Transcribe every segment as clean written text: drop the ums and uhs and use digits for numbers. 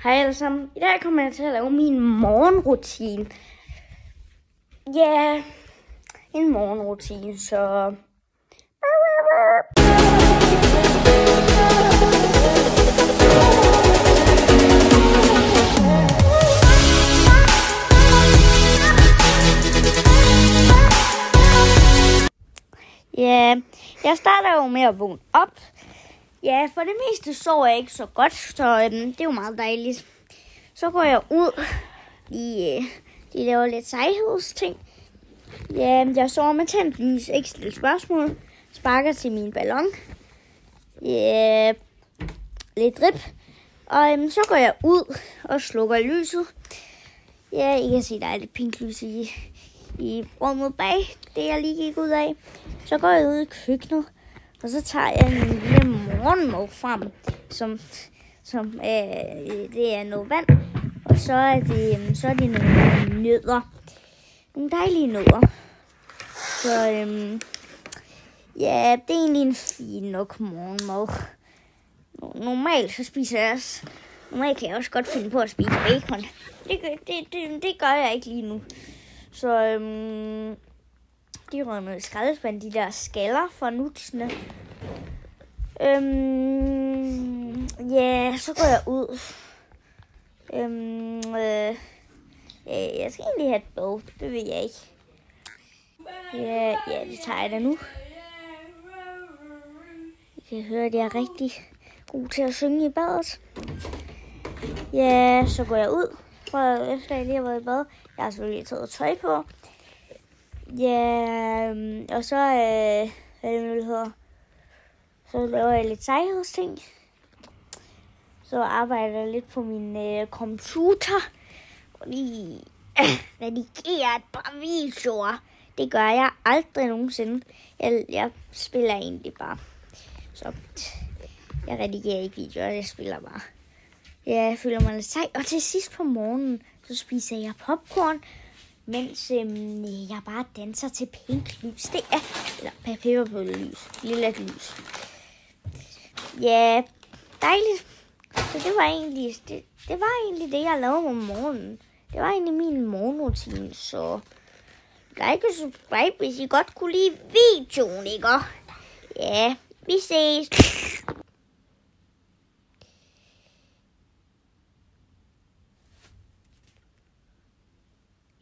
Hej alle sammen. I dag kommer jeg til at lave min morgenrutine. Ja, en morgenrutine, så... Ja, jeg starter jo med at vågne op. Ja, for det meste sover jeg ikke så godt, så det er jo meget dejligt. Så går jeg ud de laver lidt sejhedsting. Ja, jeg sover med tændt lys, ikke stille spørgsmål. Sparker til min ballon. Ja, lidt drip. Og så går jeg ud og slukker lyset. Ja, I kan se, der er lidt pink lys i rummet bag, det jeg lige gik ud af. Så går jeg ud i køkkenet, og så tager jeg en lille morgenmad frem, som det er noget vand, og så er det nogle nødder. Nogle dejlige nødder. Så ja, det er egentlig en fin nok morgenmad. Normalt så spiser jeg også. Normalt kan jeg også godt finde på at spise bacon. Det gør jeg ikke lige nu. Så de rører ned i skraldespanden, de der skaller fra nutsene. Ja, så går jeg ud. Jeg skal egentlig have et bad, det ved jeg ikke. Ja, det tager jeg da nu. I kan høre, at jeg er rigtig god til at synge i badet. Ja, så går jeg ud, efter jeg lige har været i bad. Jeg har selvfølgelig taget tøj på. Ja, og så, så laver jeg lidt sejhedsting. Så arbejder jeg lidt på min computer. Og lige redigerer et par videoer. Det gør jeg aldrig nogensinde. Jeg spiller egentlig bare. Så jeg redigerer ikke videoer, jeg spiller bare. Jeg føler mig lidt sej. Og til sidst på morgenen, så spiser jeg popcorn, mens jeg bare danser til pink lys. Det er, eller pepperbølle-lys. Lille lys. Ja, dejligt. Så det var egentlig det, jeg lavede om morgenen. Det var egentlig min morgenrutine, så like og subscribe, hvis I godt kunne lide videoen, ikke? Ja, vi ses.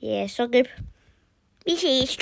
Ja, så rip. Vi ses.